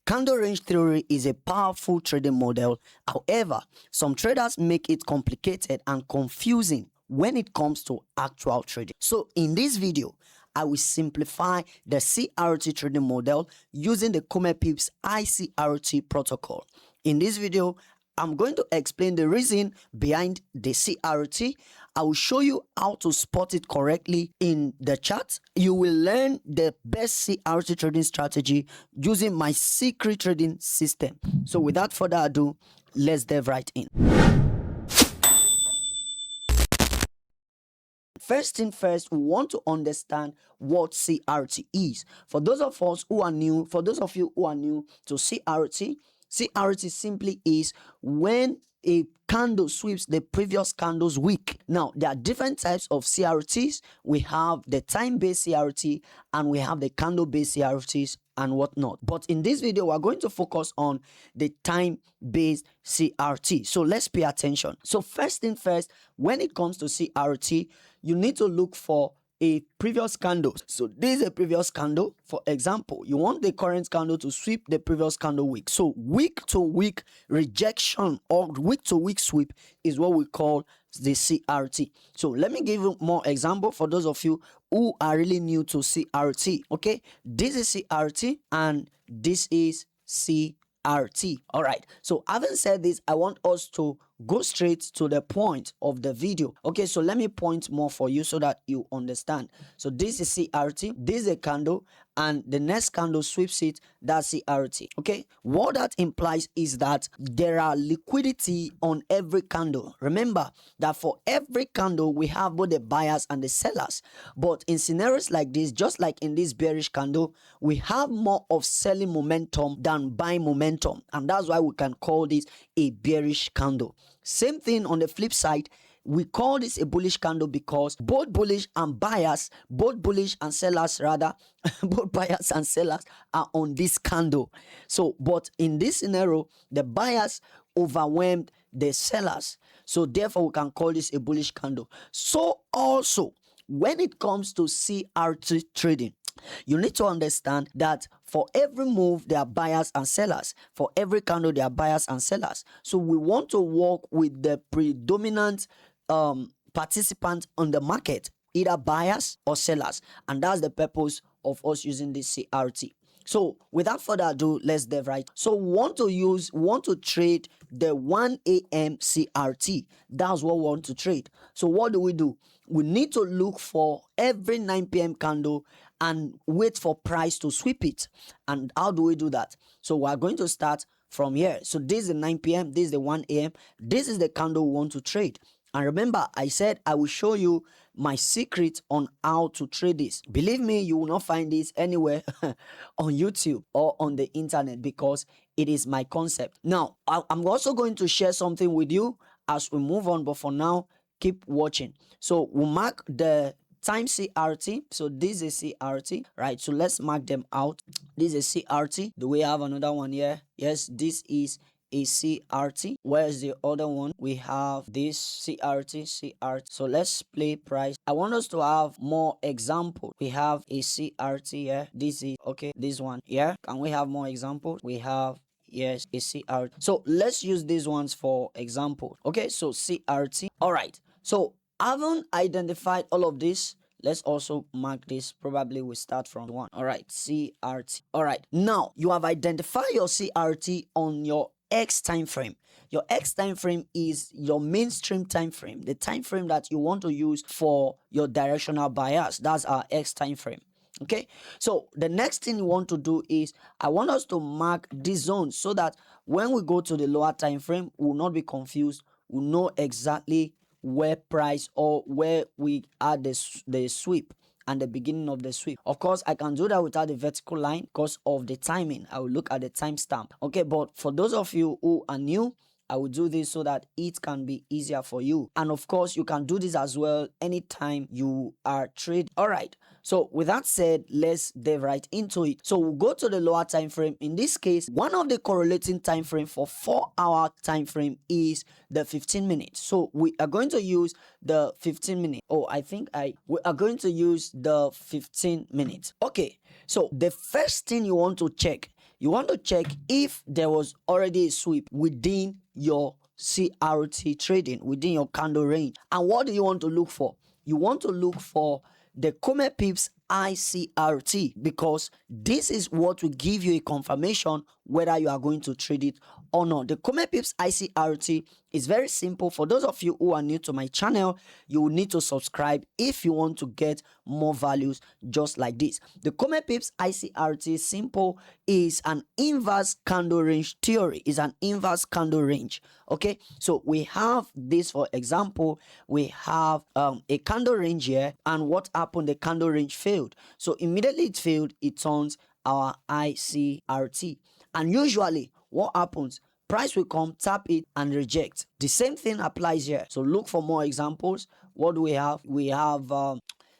Candle range theory is a powerful trading model. However, some traders make it complicated and confusing when it comes to actual trading. So in this video, I will simplify the CRT trading model using the Komepips iCRT protocol. In this video, I'm going to explain the reason behind the CRT. I will show you how to spot it correctly in the chart. You will learn the best CRT trading strategy using my secret trading system. So without further ado, let's dive right in. First thing first, we want to understand what CRT is. For those of us who are new, for those of you who are new to CRT, CRT simply is when a candle sweeps the previous candle's wick. Now, there are different types of CRTs. We have the time-based CRT and we have the candle-based CRTs and whatnot. But in this video, we're going to focus on the time-based CRT. So let's pay attention. So first thing first, when it comes to CRT, you need to look for a previous candle. So this is a previous candle. For example, you want the current candle to sweep the previous candle wick. So week to week rejection or week to week sweep is what we call the CRT. So let me give you more example for those of you who are really new to CRT. Okay, this is CRT and this is CRT. All right, so having said this, I want us to go straight to the point of the video. Okay, so let me point more for you so that you understand. So this is CRT, this is a candle, and the next candle sweeps it, that's CRT. Okay, what that implies is that there are liquidity on every candle. Remember that for every candle we have both the buyers and the sellers, but in scenarios like this, just like in this bearish candle, we have more of selling momentum than buying momentum, and that's why we can call this a bearish candle. Same thing on the flip side, we call this a bullish candle because both bullish and buyers, both bullish and sellers rather, both buyers and sellers are on this candle. So, but in this scenario, the buyers overwhelmed the sellers. So therefore, we can call this a bullish candle. So also, when it comes to CRT trading, you need to understand that for every move, there are buyers and sellers. For every candle, there are buyers and sellers. So we want to work with the predominant participant on the market, either buyers or sellers. And that's the purpose of us using this CRT. So without further ado, let's dive right. So we want to trade the 1 a.m. CRT. That's what we want to trade. So what do? We need to look for every 9 p.m. candle and wait for price to sweep it. And how do we do that? So we're going to start from here. So this is the 9 p.m. This is the 1 a.m. This is the candle we want to trade. And remember, I said I will show you my secret on how to trade this. Believe me, you will not find this anywhere on YouTube or on the internet because it is my concept. Now, I'm also going to share something with you as we move on, but for now, keep watching. So we'll mark the time CRT. So this is CRT, right? So let's mark them out. This is CRT. Do we have another one here? Yes, this is a CRT. Where's the other one? We have this CRT. So let's play price. I want us to have more examples. We have a CRT here. This is okay. This one here. Can we have more examples? We have, yes, a CRT. So let's use these ones for example. Okay, so CRT. All right. So having identified all of this, let's also mark this. Probably we start from one. All right, CRT. All right, now you have identified your CRT on your X time frame. Your X time frame is your mainstream time frame, the time frame that you want to use for your directional bias. That's our X time frame. Okay, so the next thing you want to do is I want us to mark this zone so that when we go to the lower time frame, we will not be confused. We'll know exactly where price or where we are the sweep and the beginning of the sweep. Of course, I can do that without the vertical line because of the timing. I will look at the timestamp. Okay, but for those of you who are new, I will do this so that it can be easier for you. And of course, you can do this as well anytime you are trading. All right. So with that said, let's dive right into it. So we'll go to the lower time frame. In this case, one of the correlating time frame for 4-hour time frame is the 15 minutes. So we are going to use the 15 minutes. Oh, we are going to use the 15 minutes. Okay. So the first thing you want to check you want to check if there was already a sweep within your CRT trading, within your candle range. And what do you want to look for? You want to look for the Komepips iCRT, because this is what will give you a confirmation whether you are going to trade it or not. The Komepips iCRT is very simple. For those of you who are new to my channel, you will need to subscribe if you want to get more values just like this. The Komepips iCRT simple is an inverse candle range theory. Is an inverse candle range. Okay, so we have this. For example, we have a candle range here, and what happened? The candle range failed. So immediately it failed, it turns our iCRT. And usually what happens? Price will come, tap it, and reject. The same thing applies here. So look for more examples. What do we have? We have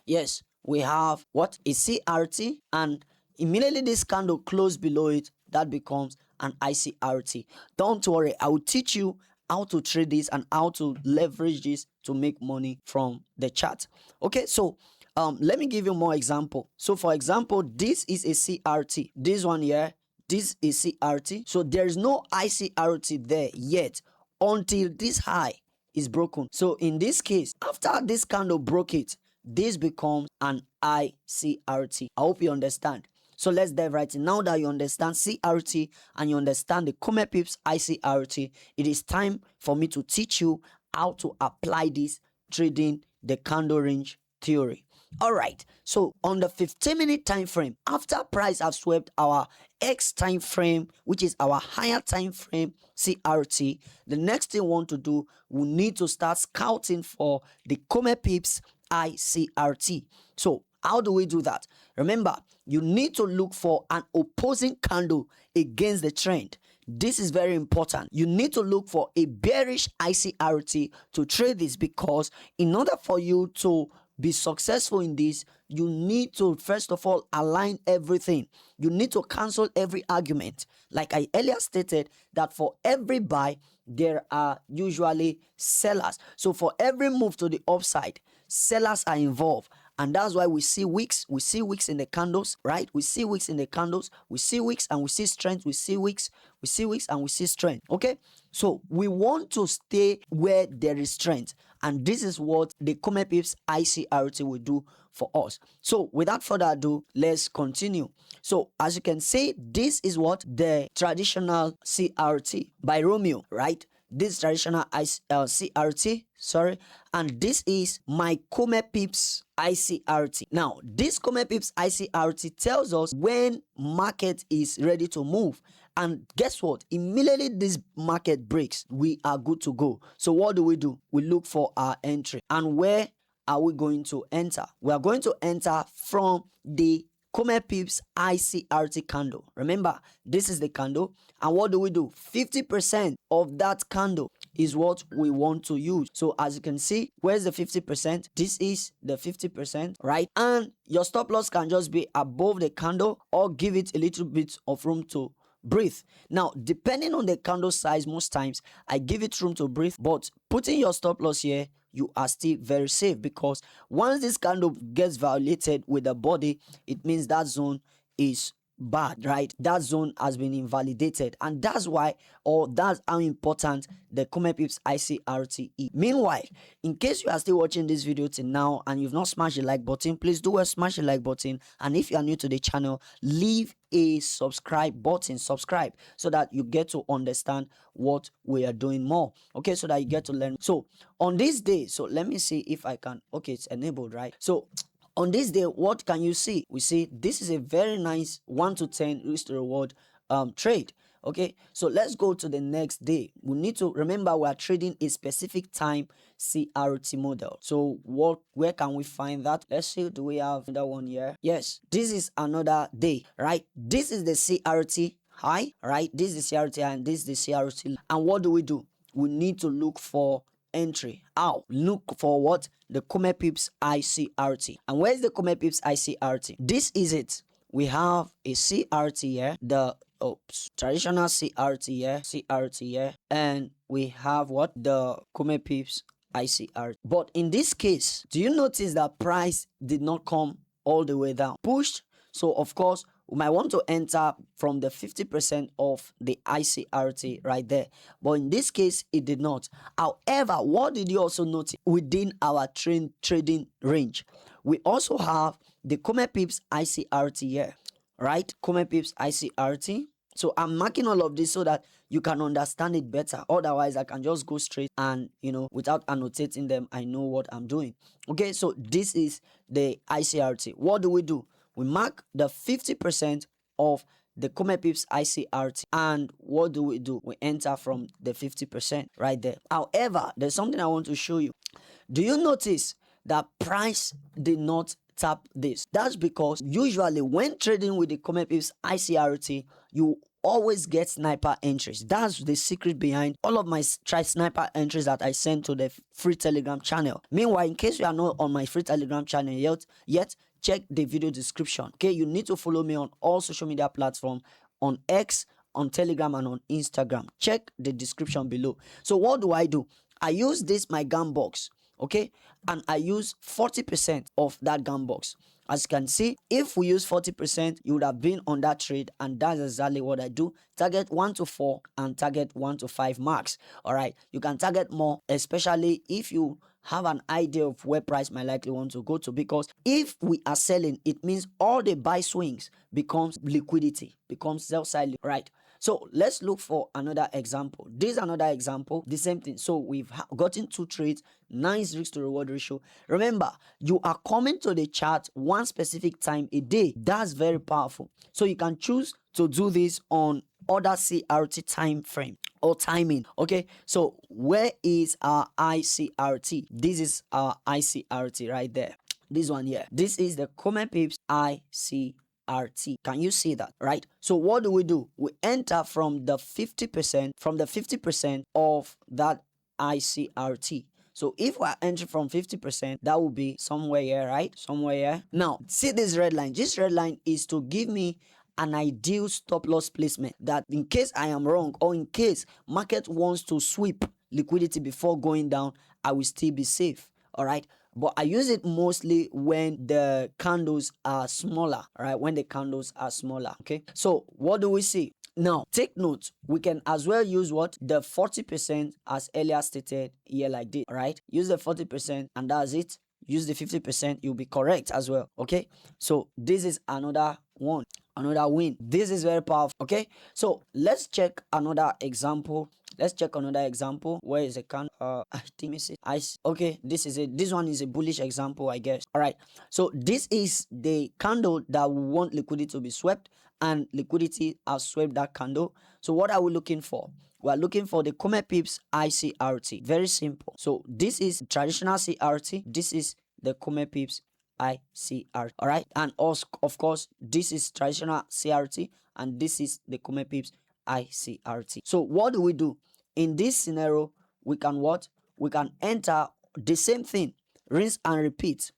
yes, we have what? A CRT, and immediately this candle closed below it, that becomes an iCRT. Don't worry, I will teach you how to trade this and how to leverage this to make money from the chart. Okay, so let me give you more example. So for example, this is a CRT. This one here, this is CRT. So there is no iCRT there yet until this high is broken. So in this case, after this candle broke it, this becomes an iCRT. I hope you understand. So let's dive right in. Now that you understand CRT and you understand the Komepips iCRT, it is time for me to teach you how to apply this trading the candle range theory. All right, so on the 15-minute time frame, after price have swept our X time frame, which is our higher time frame CRT, the next thing we want to do, we need to start scouting for the Komepips iCRT. So how do we do that? Remember, you need to look for an opposing candle against the trend. This is very important. You need to look for a bearish iCRT to trade this, because in order for you to be successful in this, you need to first of all align everything. You need to cancel every argument. Like I earlier stated, that for every buy there are usually sellers. So for every move to the upside, sellers are involved. And that's why we see wicks. We see wicks in the candles, right? We see wicks in the candles. We see wicks and we see strength. We see wicks. We see wicks and we see strength. Okay? So we want to stay where there is strength. And this is what the Komepips iCRT will do for us. So without further ado, let's continue. So as you can see, this is what the traditional CRT by Romeo, right? This traditional CRT, sorry, and this is my Komepips iCRT. Now, this Komepips iCRT tells us when market is ready to move. And guess what? Immediately this market breaks, we are good to go. So what do? We look for our entry. And where are we going to enter? We are going to enter from the Komepips iCRT candle. Remember, this is the candle. And what do? 50% of that candle is what we want to use. So as you can see, where's the 50%? This is the 50%, right? And your stop loss can just be above the candle or give it a little bit of room to breathe. Now, depending on the candle size, most times I give it room to breathe, but putting your stop loss here, you are still very safe, because once this candle gets violated with the body, it means that zone is bad, right? That zone has been invalidated, and that's why, or that's how important the Komepips iCRT is. Meanwhile, in case you are still watching this video till now and you've not smashed the like button, please do smash the like button. And if you are new to the channel, leave a subscribe button, subscribe, so that you get to understand what we are doing more. Okay, so that you get to learn. So on this day, so let me see if I can. Okay, it's enabled, right? So on this day, what can you see? We see this is a very nice 1 to 10 risk to reward trade. Okay, so let's go to the next day. We need to remember we are trading a specific time CRT model. So where can we find that? Let's see, do we have that one here? Yes, this is another day, right? This is the CRT high, right? This is the CRT and this is the CRT. And what do? We need to look for entry. How? Look for what? The Komepips iCRT. And where's the Komepips iCRT? This is it. We have a CRT here, the traditional CRT here, and we have what? The Komepips iCRT. But in this case, do you notice that price did not come all the way down? Pushed. So of course, we might want to enter from the 50% of the iCRT right there, but in this case it did not. However, what did you also notice within our trading range? We also have the Komepips iCRT here, right? Komepips iCRT. So I'm marking all of this so that you can understand it better. Otherwise, I can just go straight and, without annotating them, I know what I'm doing. Okay, so this is the iCRT. What do? We mark the 50% of the Komepips iCRT, and what do? We enter from the 50% right there. However, there's something I want to show you. Do you notice that price did not tap this? That's because usually when trading with the Komepips iCRT, you always get sniper entries. That's the secret behind all of my sniper entries that I send to the free Telegram channel. Meanwhile, in case you are not on my free Telegram channel yet, check the video description. Okay, you need to follow me on all social media platforms, on X, on Telegram, and on Instagram. Check the description below. So what do? I use this my gun box, okay, and I use 40% of that gun box. As you can see, if we use 40%, you would have been on that trade, and that's exactly what I do. Target 1 to 4 and target 1 to 5 marks. All right, you can target more, especially if you have an idea of where price might likely want to go to, because if we are selling, it means all the buy swings becomes liquidity, becomes sell side, right? So let's look for another example. This is another example, the same thing. So we've gotten 2 trades, nice risk to reward ratio. Remember, you are coming to the chart one specific time a day. That's very powerful. So you can choose to do this on other CRT time frame or timing. Okay, so where is our iCRT? This is our iCRT right there. This one here. This is the Komepips iCRT. Can you see that? Right. So what do? We enter from the 50% of that iCRT. So if we're entering from 50%, that will be somewhere here, right? Somewhere here. Now, see this red line. This red line is to give me an ideal stop loss placement, that in case I am wrong, or in case market wants to sweep liquidity before going down, I will still be safe. All right, but I use it mostly when the candles are smaller, right? When the candles are smaller. Okay, so what do we see? Now, take note, we can as well use what? The 40% as earlier stated here, like this, right? Use the 40% and that's it. Use the 50%, you'll be correct as well. Okay, so this is another one, another win. This is very powerful. Okay, so let's check another example. Where is the candle? I think okay, this is it. This one is a bullish example, I guess. All right, so this is the candle that we want liquidity to be swept, and liquidity has swept that candle. So what are we looking for? We are looking for the Komepips iCRT. Very simple. So this is traditional CRT. This is the Komepips iCRT. All right, and also, of course, this is traditional CRT, and this is the Komepips iCRT. So what do? In this scenario, we can enter the same thing, rinse and repeat.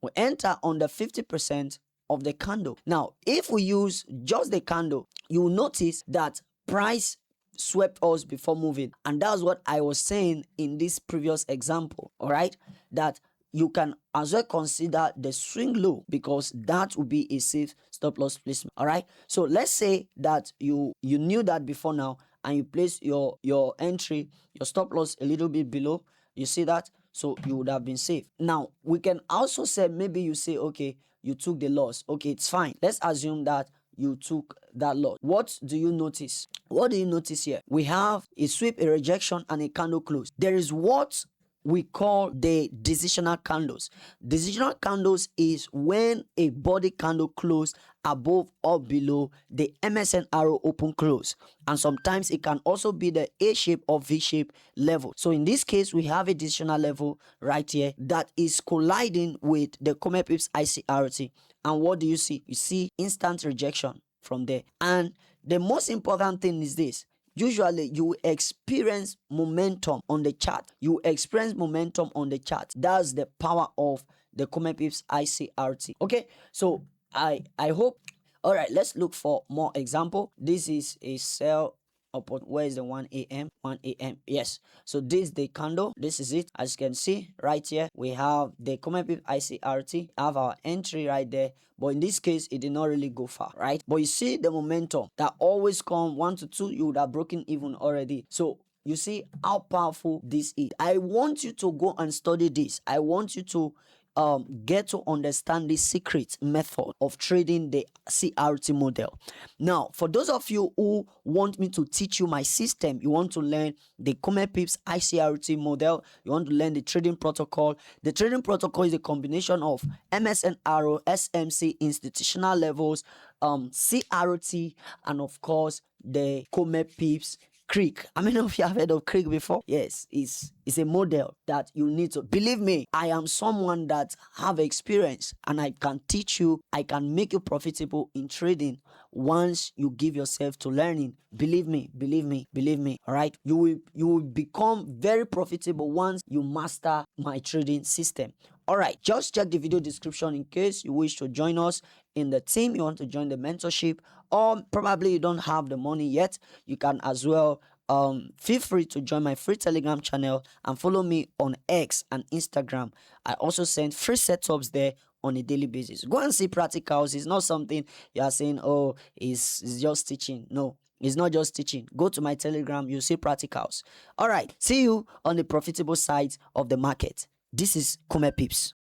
We enter on the 50% of the candle. Now, if we use just the candle, you will notice that price swept us before moving, and that's what I was saying in this previous example. All right, that you can as well consider the swing low, because that will be a safe stop loss placement. All right, so let's say that you knew that before now, and you place your entry, your stop loss a little bit below. You see that? So you would have been safe. Now we can also say, maybe you say, okay, you took the loss. Okay, it's fine. Let's assume that you took that loss. What do you notice? What do you notice here? We have a sweep, a rejection, and a candle close. There is what we call the decisional candles. Decisional candles is when a body candle close above or below the MSN arrow open close, and sometimes it can also be the A shape or V shape level. So in this case, we have a decisional level right here that is colliding with the Komepips iCRT, and what do you see? You see instant rejection from there. And the most important thing is this: usually you experience momentum on the chart. That's the power of the Komepips iCRT. Okay, so I hope. All right, let's look for more example. This is a sell upon where is the 1 a.m. 1 a.m. Yes, so this is the candle. This is it. As you can see right here, we have the Komepips iCRT, have our entry right there, but in this case it did not really go far, right? But you see the momentum that always come 1 to 2, you would have broken even already. So you see how powerful this is. I want you to go and study this. I want you to get to understand the secret method of trading the CRT model. Now, for those of you who want me to teach you my system, you want to learn the Komepips iCRT model, you want to learn the trading protocol. The trading protocol is a combination of MSNRO, SMC, institutional levels, CRT, and of course the Komepips Creek. How many of you have heard of Creek before? Yes, it's a model that you need to believe me. I am someone that have experience and I can teach you, I can make you profitable in trading once you give yourself to learning. Believe me, believe me, believe me. All right, you will become very profitable once you master my trading system. All right, just check the video description in case you wish to join us in the team, you want to join the mentorship, or probably you don't have the money yet. You can as well feel free to join my free Telegram channel and follow me on X and Instagram. I also send free setups there on a daily basis. Go and see practicals. It's not something you are saying, oh, it's just teaching. No, it's not just teaching. Go to my Telegram, you see practicals. All right, see you on the profitable side of the market. This is Komepips.